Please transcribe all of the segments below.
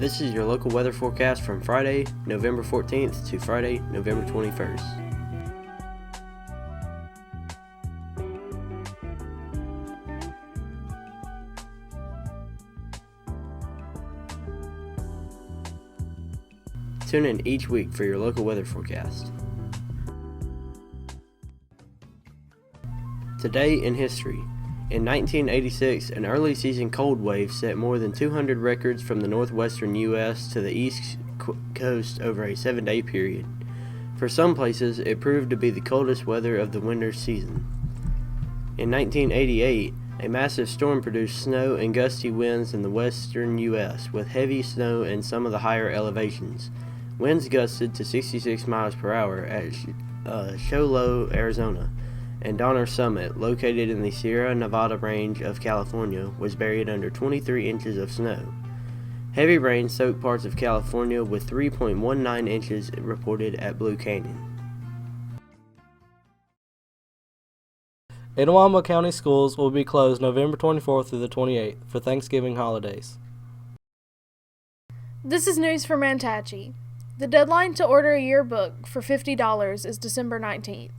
This is your local weather forecast from Friday, November 14th to Friday, November 21st. Tune in each week for your local weather forecast. Today in history. In 1986, an early season cold wave set more than 200 records from the northwestern U.S. to the east coast over a 7-day period. For some places, it proved to be the coldest weather of the winter season. In 1988, a massive storm produced snow and gusty winds in the western U.S., with heavy snow in some of the higher elevations. Winds gusted to 66 miles per hour at Show Low, Arizona, and Donner Summit, located in the Sierra Nevada range of California, was buried under 23 inches of snow. Heavy rain soaked parts of California, with 3.19 inches reported at Blue Canyon. Itawamba County schools will be closed November 24th through the 28th for Thanksgiving holidays. This is news from Manatee. The deadline to order a yearbook for $50 is December 19th.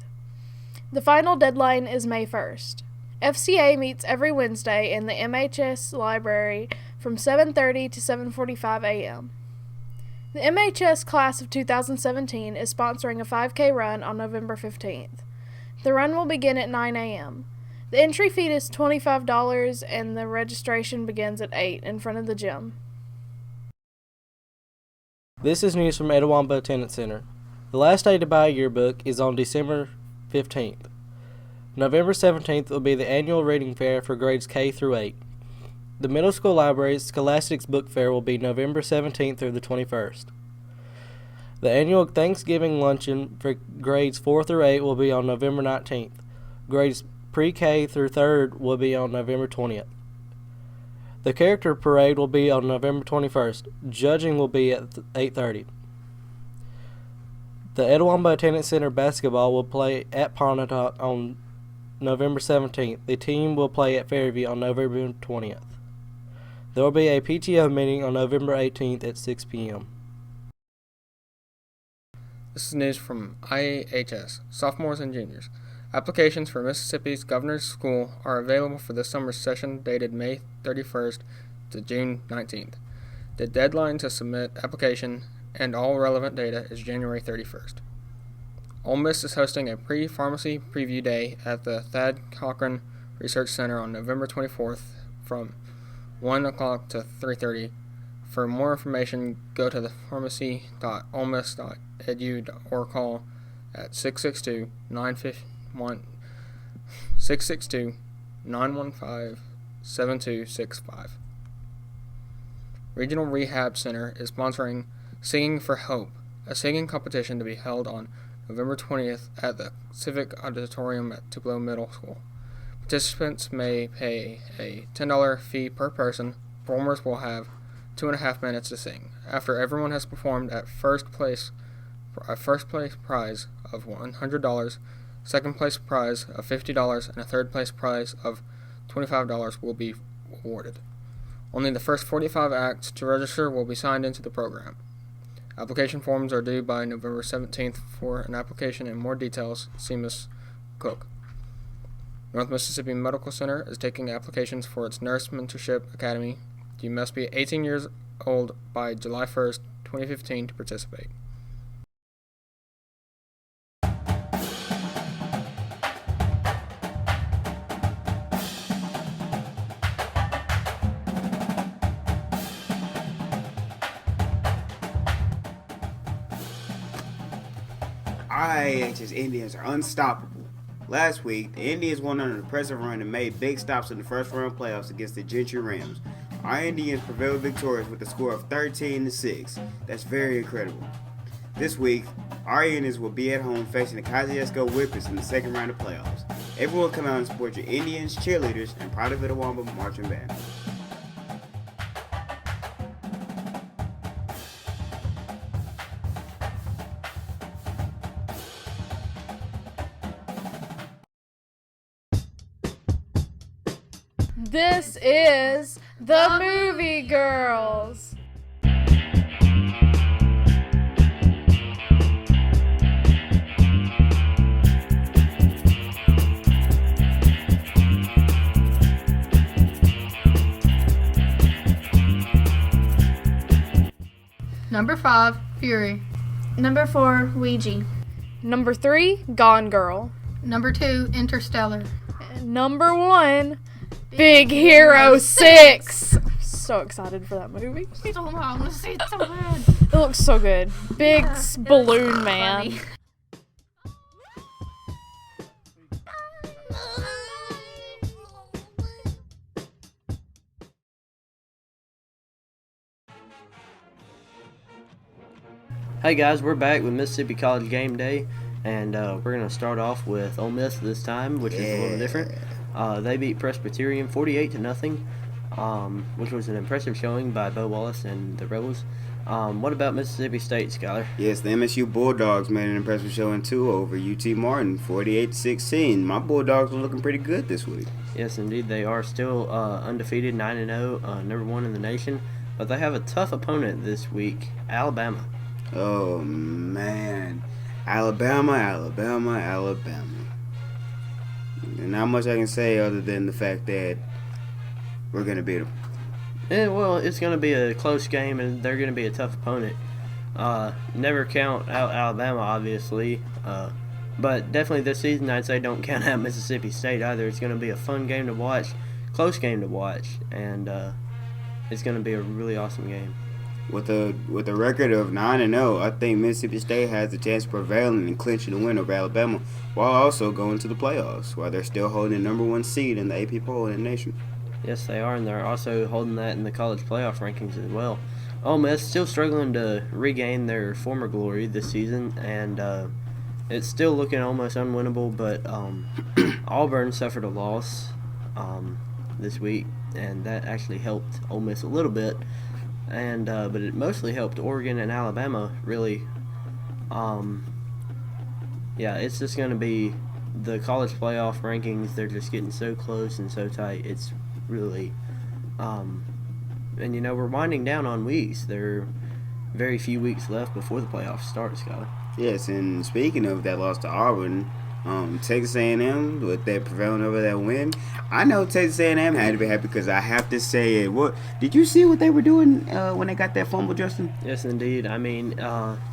The final deadline is May 1st. FCA meets every Wednesday in the MHS library from 7:30 to 7:45 a.m. The MHS class of 2017 is sponsoring a 5K run on November 15th. The run will begin at 9 a.m. The entry fee is $25 and the registration begins at 8 in front of the gym. This is news from Itawamba Attendance Center. The last day to buy a yearbook is on December 15th. November 17th will be the annual reading fair for grades K through 8. The middle school library's Scholastic's book fair will be November 17th through the 21st. The annual Thanksgiving luncheon for grades 4 through 8 will be on November 19th. Grades pre-K through 3rd will be on November 20th. The character parade will be on November 21st. Judging will be at 8:30. The Itawamba Attendance Center basketball will play at Pontotoc on November 17th. The team will play at Fairview on November 20th. There will be a PTO meeting on November 18th at 6 p.m. This is news from IHS, sophomores and juniors. Applications for Mississippi's Governor's School are available for this summer's session dated May 31st to June 19th. The deadline to submit application and all relevant data is January 31st. Ole Miss is hosting a pre-pharmacy preview day at the Thad Cochran Research Center on November 24th from 1 o'clock to 3:30. For more information, go to thepharmacy.olemiss.edu or call at 662-915-7265. Regional Rehab Center is sponsoring Singing for Hope, a singing competition to be held on November 20th at the Civic Auditorium at Tupelo Middle School. Participants may pay a $10 fee per person. Performers will have 2.5 minutes to sing. After everyone has performed, a first place prize of $100, second place prize of $50, and a third place prize of $25 will be awarded. Only the first 45 acts to register will be signed into the program. Application forms are due by November 17th. For an application and more details, see Ms. Cook. North Mississippi Medical Center is taking applications for its Nurse Mentorship Academy. You must be 18 years old by July 1st, 2015 to participate. IH's Indians are unstoppable. Last week, the Indians won on an impressive run and made big stops in the first round playoffs against the Gentry Rams. Our Indians prevailed victorious with a score of 13-6. That's very incredible. This week, our Indians will be at home facing the Kosciuszko Whippets in the second round of playoffs. Everyone come out and support your Indians, cheerleaders, and Pride of Itawamba marching band. This is The Movie Girls. Number 5, Fury. Number 4, Ouija. Number 3, Gone Girl. Number 2, Interstellar. And number 1, Big Hero 6. So excited for that movie. So long, I want to see it so bad. It looks so good. Big balloon so man. funny. Hey guys, we're back with Mississippi College Game Day, and we're going to start off with Ole Miss this time, which is a little different. They beat Presbyterian 48-0, which was an impressive showing by Bo Wallace and the Rebels. What about Mississippi State, Skyler? Yes, the MSU Bulldogs made an impressive showing too over UT Martin, 48-16. My Bulldogs are looking pretty good this week. Yes, indeed, they are still undefeated, 9-0, number 1 in the nation, but they have a tough opponent this week, Alabama. Oh, man. Alabama. And not much I can say other than the fact that we're going to beat them. Yeah, well, it's going to be a close game, and they're going to be a tough opponent. Never count out Alabama, obviously. But definitely this season, I'd say don't count out Mississippi State either. It's going to be a fun game to watch, close game to watch, and it's going to be a really awesome game. With a record of 9-0, I think Mississippi State has a chance of prevailing and clinching the win over Alabama, while also going to the playoffs, while they're still holding the number 1 seed in the AP poll in the nation. Yes, they are, and they're also holding that in the college playoff rankings as well. Ole Miss still struggling to regain their former glory this season, and it's still looking almost unwinnable, but Auburn suffered a loss this week, and that actually helped Ole Miss a little bit. And but it mostly helped Oregon and Alabama, really. Yeah, it's just going to be the college playoff rankings. They're just getting so close and so tight. It's really, and we're winding down on weeks. There are very few weeks left before the playoffs start, Scott. Yes, and speaking of that loss to Auburn, Texas A&M with that prevailing over that win. I know Texas A&M had to be happy because I have to say it. What did you see what they were doing when they got that fumble, Justin? Yes, indeed. I mean,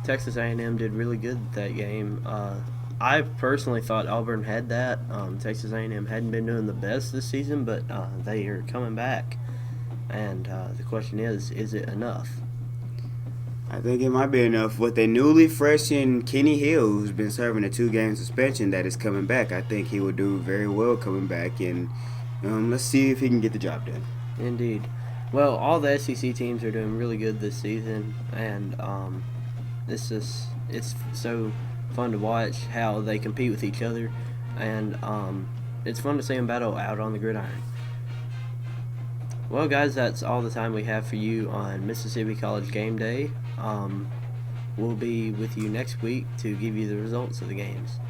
Texas A&M did really good that game. I personally thought Auburn had that. Texas A&M hadn't been doing the best this season, but they are coming back. And the question is it enough? I think it might be enough. With a newly freshened Kenny Hill, who's been serving a 2-game suspension, that is coming back. I think he will do very well coming back, and let's see if he can get the job done. Indeed. Well, all the SEC teams are doing really good this season, and it's so fun to watch how they compete with each other, and it's fun to see them battle out on the gridiron. Well, guys, that's all the time we have for you on Mississippi College Game Day. We'll be with you next week to give you the results of the games.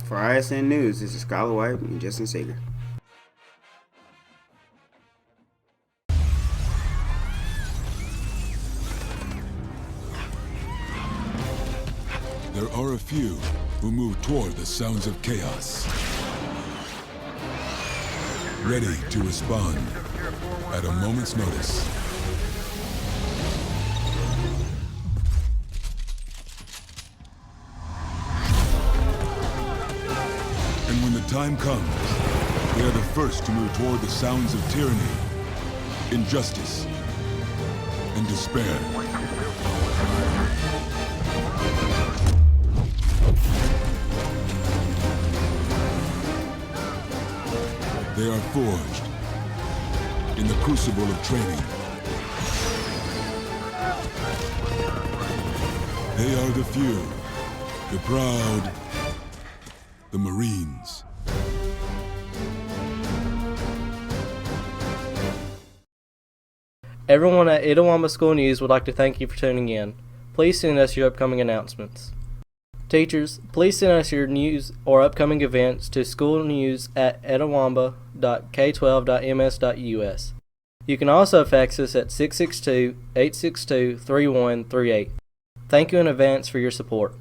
For ISN News, this is Skylar White and Justin Sager. There are a few who move toward the sounds of chaos, ready to respond at a moment's notice. And when the time comes, they are the first to move toward the sounds of tyranny, injustice, and despair. They are forged in the crucible of training. They are the few, the proud, the Marines. Everyone at Itawamba School News would like to thank you for tuning in. Please send us your upcoming announcements. Teachers, please send us your news or upcoming events to schoolnews@itawamba.k12.ms.us. You can also fax us at 662-862-3138. Thank you in advance for your support.